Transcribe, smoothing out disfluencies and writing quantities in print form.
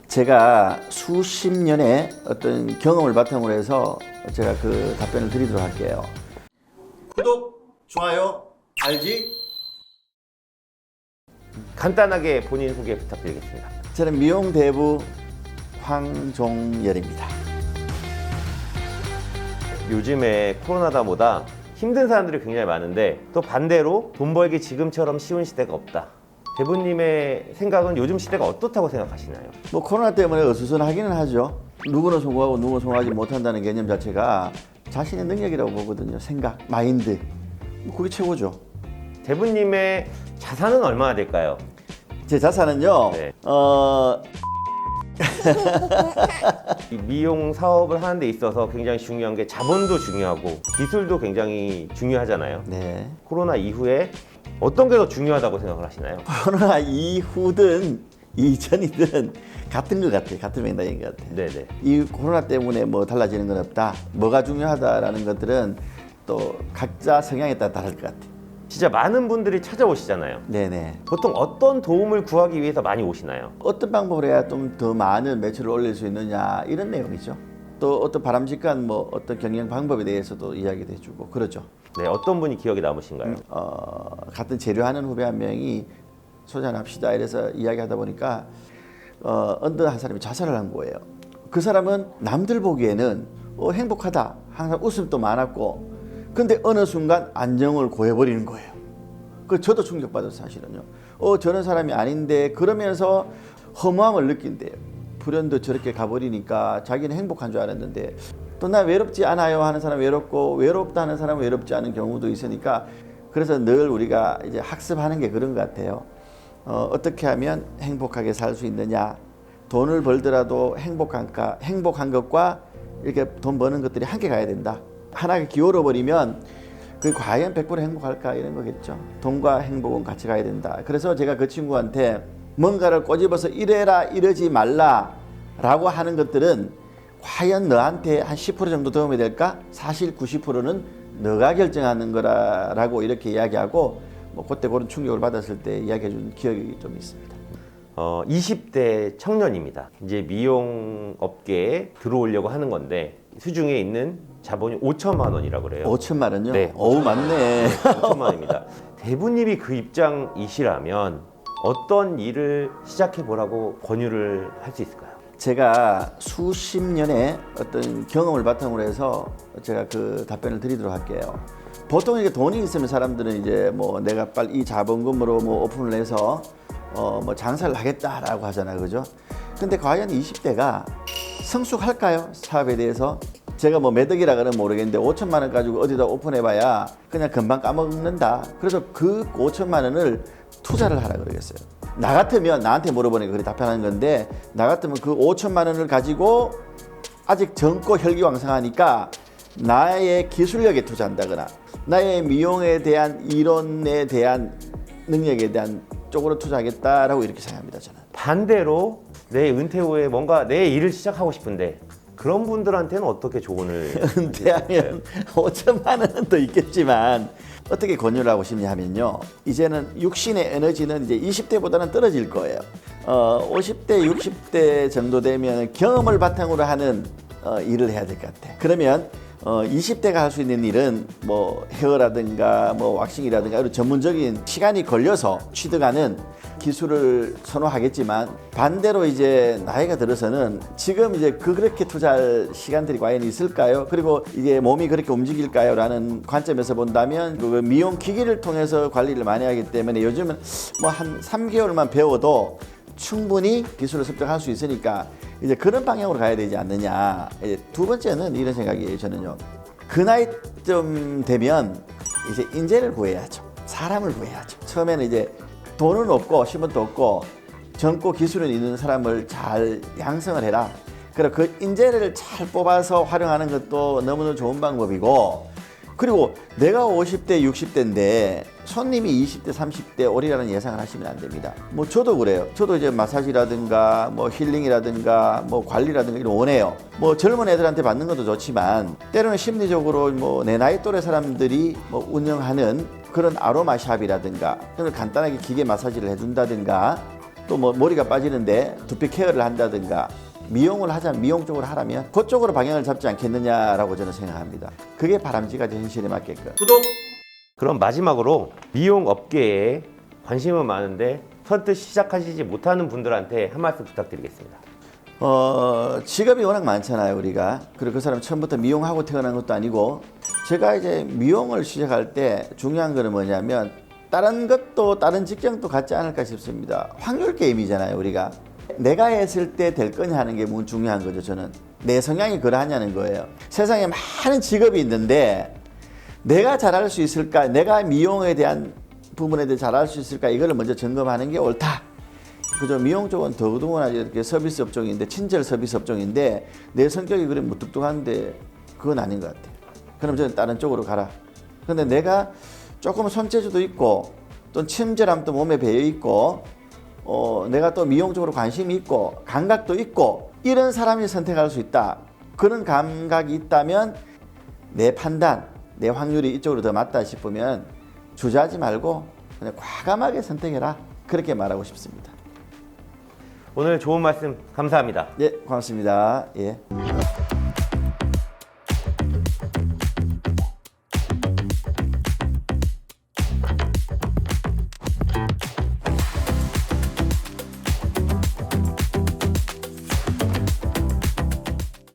제가 수십 년의 어떤 경험을 바탕으로 해서 제가 그 답변을 드리도록 할게요. 구독, 좋아요, 알지? 간단하게 본인 소개 부탁드리겠습니다. 저는 미용 대부 황종열입니다. 요즘에 코로나다 보다 힘든 사람들이 굉장히 많은데 또 반대로 돈 벌기 지금처럼 쉬운 시대가 없다. 대부님의 생각은 요즘 시대가 어떻다고 생각하시나요? 뭐 코로나 때문에 어수선하기는 하죠. 누구는 성공하고 누구는 성공하지 못한다는 개념 자체가 자신의 능력이라고 보거든요. 생각, 마인드. 뭐 그게 최고죠. 대부님의 자산은 얼마나 될까요? 제 자산은요. 네. 이 미용 사업을 하는 데 있어서 굉장히 중요한 게 자본도 중요하고 기술도 굉장히 중요하잖아요. 네. 코로나 이후에 어떤 게 더 중요하다고 생각을 하시나요? 코로나 이후든 이전이든 같은 것 같아요. 같은 맥락인 것 같아요. 네네. 이 코로나 때문에 뭐 달라지는 건 없다. 뭐가 중요하다라는 것들은 또 각자 성향에 따라 다를 것 같아요. 진짜 많은 분들이 찾아오시잖아요. 네네. 보통 어떤 도움을 구하기 위해서 많이 오시나요? 어떤 방법을 해야 좀 더 많은 매출을 올릴 수 있느냐 이런 내용이죠. 또 어떤 바람직한 뭐 어떤 경영 방법에 대해서도 이야기도 해주고 그러죠. 네, 어떤 분이 기억에 남으신가요? 같은 재료하는 후배 한 명이 소장합시다 이래서 이야기하다 보니까 어느 한 사람이 자살을 한 거예요. 그 사람은 남들 보기에는 행복하다, 항상 웃음도 많았고, 근데 어느 순간 안정을 고해버리는 거예요. 그 저도 충격받았어요, 사실은요. 저런 사람이 아닌데 그러면서 허무함을 느낀대요. 불현도 저렇게 가버리니까 자기는 행복한 줄 알았는데 또 나 외롭지 않아요 하는 사람 외롭고 외롭다 하는 사람은 외롭지 않은 경우도 있으니까 그래서 늘 우리가 이제 학습하는 게 그런 것 같아요. 어떻게 하면 행복하게 살 수 있느냐. 돈을 벌더라도 행복한 것과 이렇게 돈 버는 것들이 함께 가야 된다. 하나가 기울어 버리면 그 과연 100% 행복할까 이런 거겠죠. 돈과 행복은 같이 가야 된다. 그래서 제가 그 친구한테 뭔가를 꼬집어서 이래라 이러지 말라 라고 하는 것들은 과연 너한테 한 10% 정도 도움이 될까? 사실 90%는 너가 결정하는 거라고 이렇게 이야기하고 뭐 그때 그런 충격을 받았을 때 이야기해 준 기억이 좀 있습니다. 20대 청년입니다. 이제 미용 업계에 들어오려고 하는 건데 수중에 있는 자본이 5천만 원이라고 그래요. 5천만 원요? 네. 어우 맞네. 5천만 원입니다. 대부님이 그 입장이시라면 어떤 일을 시작해 보라고 권유를 할 수 있을까요? 제가 수십 년의 어떤 경험을 바탕으로 해서 제가 그 답변을 드리도록 할게요. 보통 이게 돈이 있으면 사람들은 이제 뭐 내가 빨리 이 자본금으로 뭐 오픈을 해서 뭐 장사를 하겠다라고 하잖아요, 그죠? 근데 과연 20대가 성숙할까요? 사업에 대해서? 제가 뭐 매덕이라 그러면 모르겠는데 5천만 원 가지고 어디다 오픈해봐야 그냥 금방 까먹는다. 그래서 그 5천만 원을 투자를 하라 그러겠어요. 나 같으면 나한테 물어보니까 그렇게 답변하는 건데 나 같으면 그 5천만 원을 가지고 아직 젊고 혈기왕성하니까 나의 기술력에 투자한다거나 나의 미용에 대한 이론에 대한 능력에 대한 쪽으로 투자하겠다라고 이렇게 생각합니다, 저는. 반대로 내 은퇴 후에 뭔가 내 일을 시작하고 싶은데 그런 분들한테는 어떻게 조언을 은퇴하면 5천만 원은 더 있겠지만 어떻게 권유를 하고 싶냐 하면요. 이제는 육신의 에너지는 이제 20대보다는 떨어질 거예요. 50대, 60대 정도 되면 경험을 바탕으로 하는 일을 해야 될 것 같아. 그러면 20대가 할 수 있는 일은 뭐 헤어라든가 뭐 왁싱이라든가 이런 전문적인 시간이 걸려서 취득하는 기술을 선호하겠지만 반대로 이제 나이가 들어서는 지금 이제 그렇게 투자할 시간들이 과연 있을까요? 그리고 이게 몸이 그렇게 움직일까요? 라는 관점에서 본다면 그 미용 기기를 통해서 관리를 많이 하기 때문에 요즘은 뭐 한 3개월만 배워도 충분히 기술을 습득할 수 있으니까 이제 그런 방향으로 가야 되지 않느냐. 이제 두 번째는 이런 생각이에요, 저는요. 그 나이쯤 되면 이제 인재를 구해야죠. 사람을 구해야죠. 처음에는 이제 돈은 없고 신분도 없고 젊고 기술은 있는 사람을 잘 양성을 해라. 그리고 그 인재를 잘 뽑아서 활용하는 것도 너무너무 좋은 방법이고 그리고 내가 50대, 60대인데 손님이 20대, 30대 오리라는 예상을 하시면 안 됩니다. 뭐 저도 그래요. 저도 이제 마사지라든가 뭐 힐링이라든가 뭐 관리라든가 이런 원해요. 뭐 젊은 애들한테 받는 것도 좋지만 때로는 심리적으로 뭐 내 나이 또래 사람들이 뭐 운영하는 그런 아로마샵이라든가 그런 간단하게 기계 마사지를 해준다든가 또 뭐 머리가 빠지는데 두피 케어를 한다든가 미용을 하자면 미용 쪽으로 하라면 그쪽으로 방향을 잡지 않겠느냐라고 저는 생각합니다. 그게 바람직하지 현실에 맞게끔. 그럼 마지막으로 미용 업계에 관심은 많은데 선뜻 시작하시지 못하는 분들한테 한 말씀 부탁드리겠습니다. 직업이 워낙 많잖아요, 우리가. 그리고 그 사람 처음부터 미용하고 태어난 것도 아니고, 제가 이제 미용을 시작할 때 중요한 거는 뭐냐면 다른 것도 다른 직장도 갖지 않을까 싶습니다. 확률 게임이잖아요, 우리가. 내가 했을 때 될 거냐 하는 게 중요한 거죠, 저는. 내 성향이 그러하냐는 거예요. 세상에 많은 직업이 있는데 내가 잘할 수 있을까? 내가 미용에 대한 부분에 대해 잘할 수 있을까? 이걸 먼저 점검하는 게 옳다. 그죠? 미용 쪽은 더더구나 이렇게 서비스 업종인데, 친절 서비스 업종인데 내 성격이 그래 무뚝뚝한데 그건 아닌 것 같아요. 그럼 저는 다른 쪽으로 가라. 근데 내가 조금 손재주도 있고 또 친절함도 몸에 배어 있고 내가 또 미용 쪽으로 관심이 있고 감각도 있고 이런 사람이 선택할 수 있다. 그런 감각이 있다면 내 판단, 내 확률이 이쪽으로 더 맞다 싶으면 주저하지 말고 그냥 과감하게 선택해라. 그렇게 말하고 싶습니다. 오늘 좋은 말씀 감사합니다. 예, 고맙습니다. 예.